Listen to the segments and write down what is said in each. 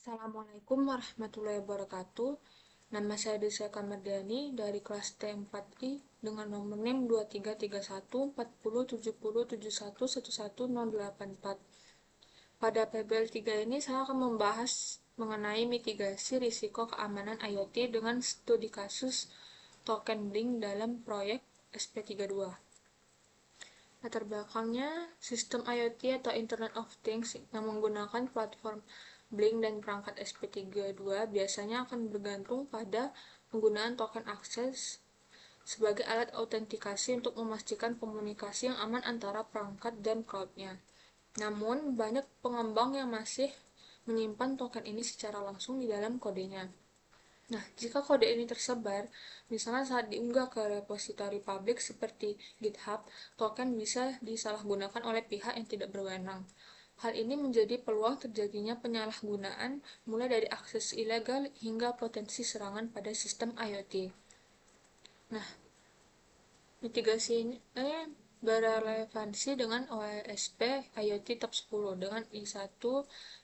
Assalamualaikum warahmatullahi wabarakatuh. Nama saya Desa Kamardiani dari kelas T4I dengan nomor NIM 2331407071111084. Pada PBL 3 ini saya akan membahas mengenai mitigasi risiko keamanan IoT dengan studi kasus token Blink dalam proyek SP32. Latar belakangnya, sistem IoT atau Internet of Things yang menggunakan platform Blink dan perangkat SP32 biasanya akan bergantung pada penggunaan token akses sebagai alat autentikasi untuk memastikan komunikasi yang aman antara perangkat dan cloud-nya. Namun, banyak pengembang yang masih menyimpan token ini secara langsung di dalam kodenya. Nah, jika kode ini tersebar, misalnya saat diunggah ke repositori publik seperti GitHub, token bisa disalahgunakan oleh pihak yang tidak berwenang. Hal ini menjadi peluang terjadinya penyalahgunaan, mulai dari akses ilegal hingga potensi serangan pada sistem IoT. Nah, mitigasi ini berrelevansi dengan OSP IoT Top 10 dengan I1,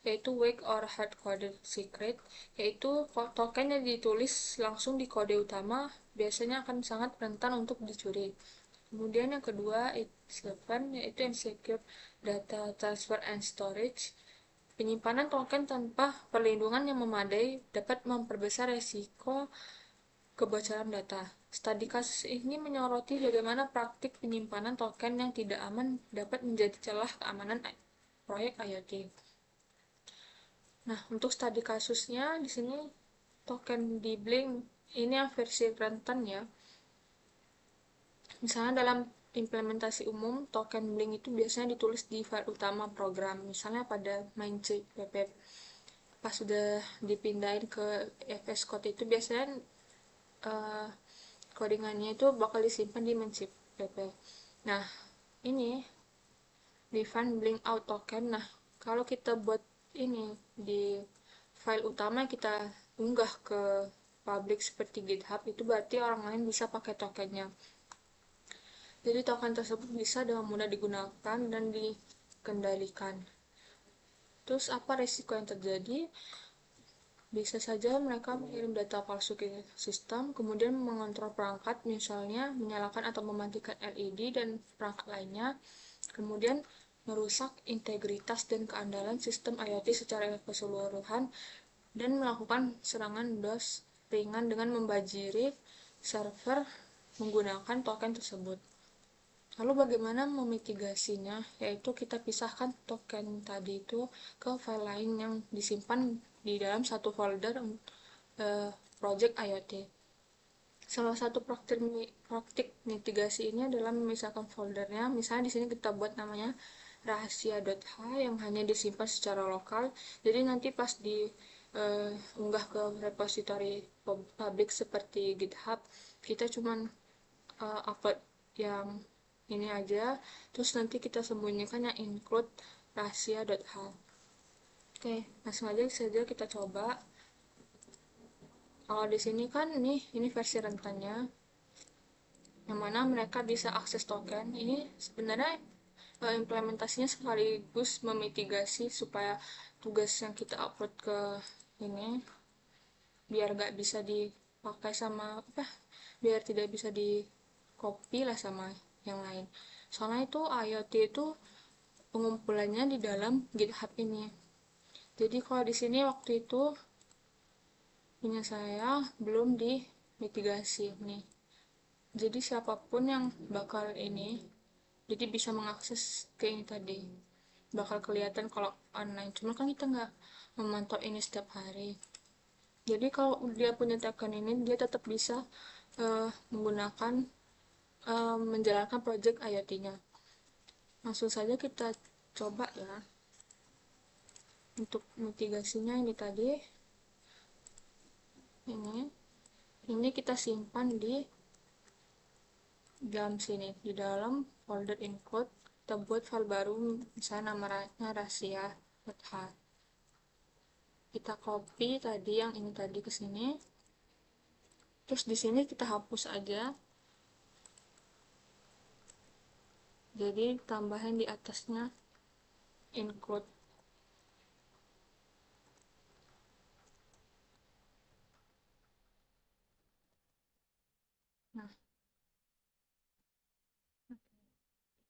yaitu Weak or Hard-Coded Secret, yaitu token yang ditulis langsung di kode utama biasanya akan sangat rentan untuk dicuri. Kemudian yang kedua, I7, yaitu Insecure Data Transfer and Storage. Penyimpanan token tanpa perlindungan yang memadai dapat memperbesar resiko kebocoran data. Studi kasus ini menyoroti bagaimana praktik penyimpanan token yang tidak aman dapat menjadi celah keamanan proyek IoT. Nah, untuk studi kasusnya di sini token di Blink ini yang versi rentan ya. Misalnya dalam implementasi umum, token Blink itu biasanya ditulis di file utama program, misalnya pada main.pp. Pas sudah dipindahin ke FS Code itu biasanya codingannya itu bakal disimpan di main.pp. Nah, ini define Blink out token. Nah, kalau kita buat ini di file utama kita unggah ke public seperti GitHub, itu berarti orang lain bisa pakai tokennya. Jadi token tersebut bisa dengan mudah digunakan dan dikendalikan. Terus apa resiko yang terjadi? Bisa saja mereka mengirim data palsu ke sistem, kemudian mengontrol perangkat, misalnya menyalakan atau mematikan LED dan perangkat lainnya, kemudian merusak integritas dan keandalan sistem IoT secara keseluruhan, dan melakukan serangan DOS ringan dengan membajiri server menggunakan token tersebut. Lalu bagaimana memitigasinya? Yaitu kita pisahkan token tadi itu ke file lain yang disimpan di dalam satu folder project IoT. Salah satu praktik mitigasi ini adalah memisahkan foldernya. Misalnya di sini kita buat namanya rahasia.h yang hanya disimpan secara lokal. Jadi nanti pas unggah ke repository publik seperti GitHub, kita cuman upload yang ini aja, terus nanti kita sembunyikan yang include rahasia.h. Oke, langsung aja saja kita coba. Kalau di sini kan ini versi rentannya, yang mana mereka bisa akses token. Ini sebenarnya implementasinya sekaligus memitigasi supaya tugas yang kita upload ke ini biar gak bisa dipakai sama biar tidak bisa di copy lah sama yang lain. Soalnya itu IoT itu pengumpulannya di dalam GitHub ini. Jadi kalau di sini waktu itu punya saya belum dimitigasi nih. Jadi siapapun yang bakal ini, jadi bisa mengakses ke ini tadi. Bakal kelihatan kalau online. Cuma kan kita nggak memantau ini setiap hari. Jadi kalau dia punya token ini, dia tetap bisa menggunakan menjalankan project IoT-nya. Langsung saja kita coba ya. Untuk mitigasinya ini tadi, ini kita simpan di dalam sini, di dalam folder include. Kita buat file baru, misalnya namanya rahasia.h. Kita copy tadi yang ini tadi ke sini. Terus di sini kita hapus aja. Jadi tambahin di atasnya include.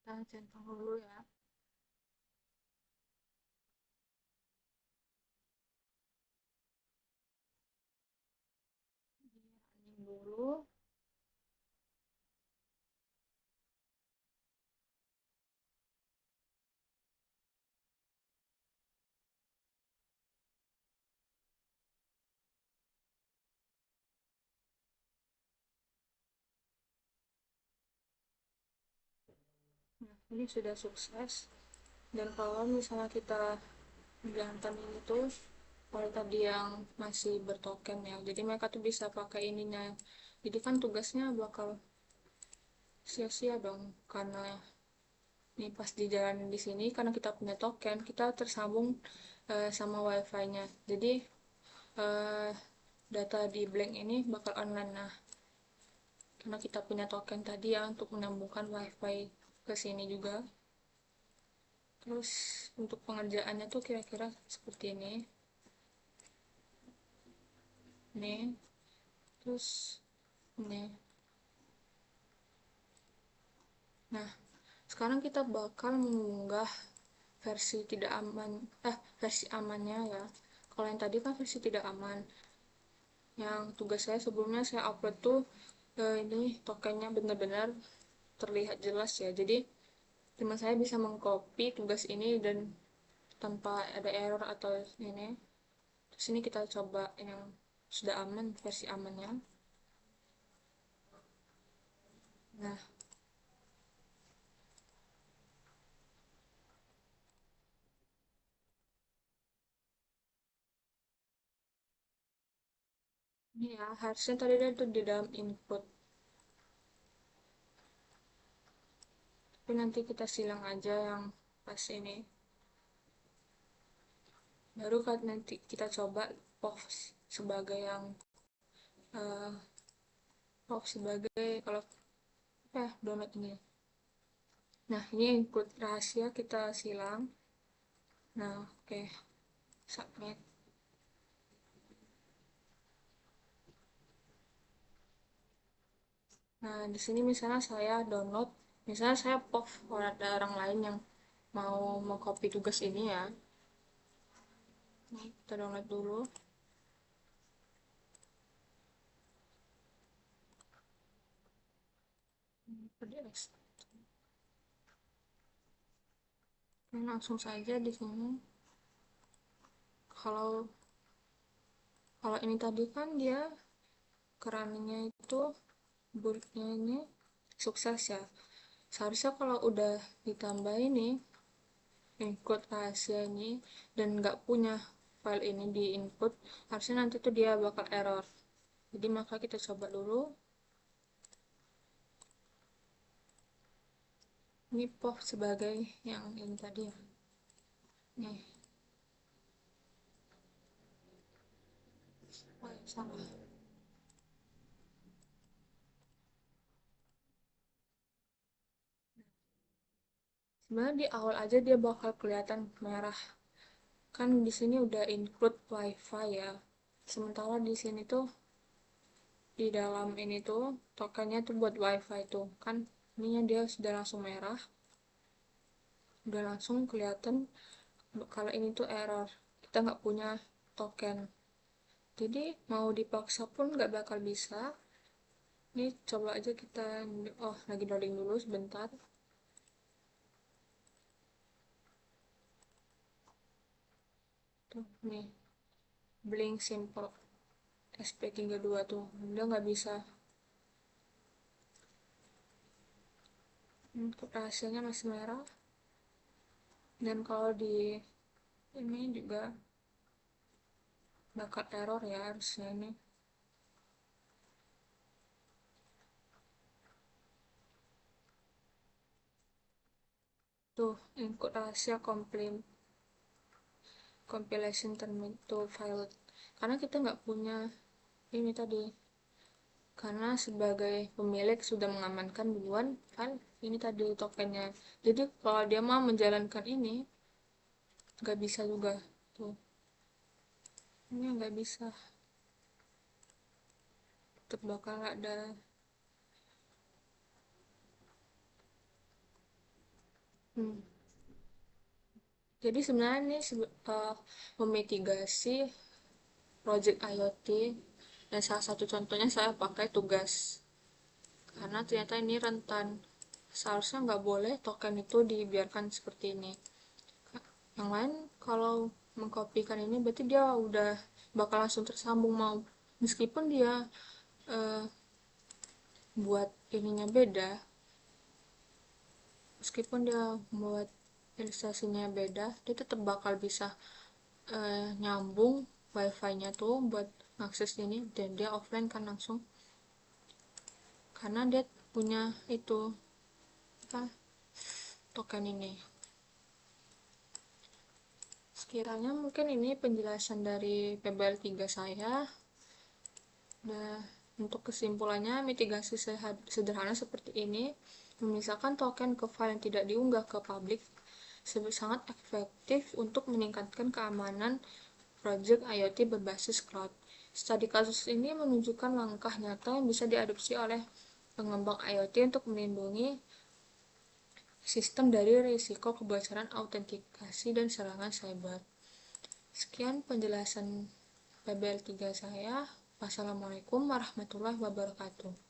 Kita centang dulu ya. Running dulu. Nah, ini sudah sukses. Dan kalau misalnya kita menjalankan ini tuh, kalau tadi yang masih bertoken ya, jadi mereka tuh bisa pakai ininya. Jadi kan tugasnya bakal sia-sia dong, karena ini pas di jalan di sini, karena kita punya token, kita tersambung sama wifi-nya. Jadi eh, data di blank ini bakal online. Nah, karena kita punya token tadi ya untuk menyambungkan wifi ke sini juga. Terus untuk pengerjaannya tuh kira-kira seperti ini. Nih, terus ini. Nah, sekarang kita bakal mengunggah versi tidak aman, versi amannya ya. Kalau yang tadi kan versi tidak aman. Yang tugas saya sebelumnya saya upload tuh ini tokennya benar-benar terlihat jelas ya. Jadi teman saya bisa mengcopy tugas ini dan tanpa ada error atau ini. Terus ini kita coba yang sudah aman, versi amannya. Nah, ini ya, harusnya tadi ada tuh di dalam input. Tapi nanti kita silang aja yang pas ini. Baru kan nanti kita coba POV sebagai yang uh, POV sebagai kalau download ini. Nah, ini input rahasia kita silang. Nah, oke. Submit. Nah, di sini misalnya saya download, misalnya saya POV kalau ada orang lain yang mau copy tugas ini ya. Nah, kita download dulu. PDF. Nah, langsung saja di sini. Kalau kalau ini tadi kan dia kerannya itu burtnya ini sukses ya. Seharusnya kalau udah ditambah ini include rahasia ini dan nggak punya file ini di input, harusnya nanti tuh dia bakal error. Jadi maka kita coba dulu. Ini POV sebagai yang ini tadi ya. Nih, oh ya, salah. Sebenarnya di awal aja dia bakal kelihatan merah. Kan di sini udah include wifi ya. Sementara di sini tuh di dalam ini tuh tokennya tuh buat wifi tuh. Kan ininya dia sudah langsung merah. Udah langsung kelihatan kalau ini tuh error. Kita nggak punya token. Jadi mau dipaksa pun nggak bakal bisa. Ini coba aja kita, oh lagi loading dulu sebentar. Tuh, nih, Blink Simple SP32 tuh, udah nggak bisa. Untuk rahasianya masih merah. Dan kalau di ini juga bakal error ya harusnya ini. Tuh, input rahasia compilation term to file. Karena kita nggak punya ini tadi. Karena sebagai pemilik sudah mengamankan duluan file ini tadi tokennya. Jadi kalau dia mau menjalankan ini, nggak bisa juga. Tuh, ini nggak bisa. Tetap bakal ada Hmm. Jadi sebenarnya ini memitigasi project IoT, dan salah satu contohnya saya pakai tugas, karena ternyata ini rentan. Seharusnya nggak boleh token itu dibiarkan seperti ini. Yang lain kalau mengkopikan ini berarti dia udah bakal langsung tersambung, mau meskipun dia eh, buat ininya beda, meskipun dia buat ilustrasinya beda, dia tetap bakal bisa nyambung wifi-nya tuh buat akses ini, dan dia offline kan langsung, karena dia punya itu apa, token ini. Sekiranya mungkin ini penjelasan dari PBL3 saya. Nah, untuk kesimpulannya, mitigasi sederhana seperti ini memisahkan token ke file yang tidak diunggah ke publik sangat efektif untuk meningkatkan keamanan project IoT berbasis cloud. Studi kasus ini menunjukkan langkah nyata yang bisa diadopsi oleh pengembang IoT untuk melindungi sistem dari risiko kebocoran, autentikasi, dan serangan cyber. Sekian penjelasan PBL3 saya. Wassalamualaikum warahmatullahi wabarakatuh.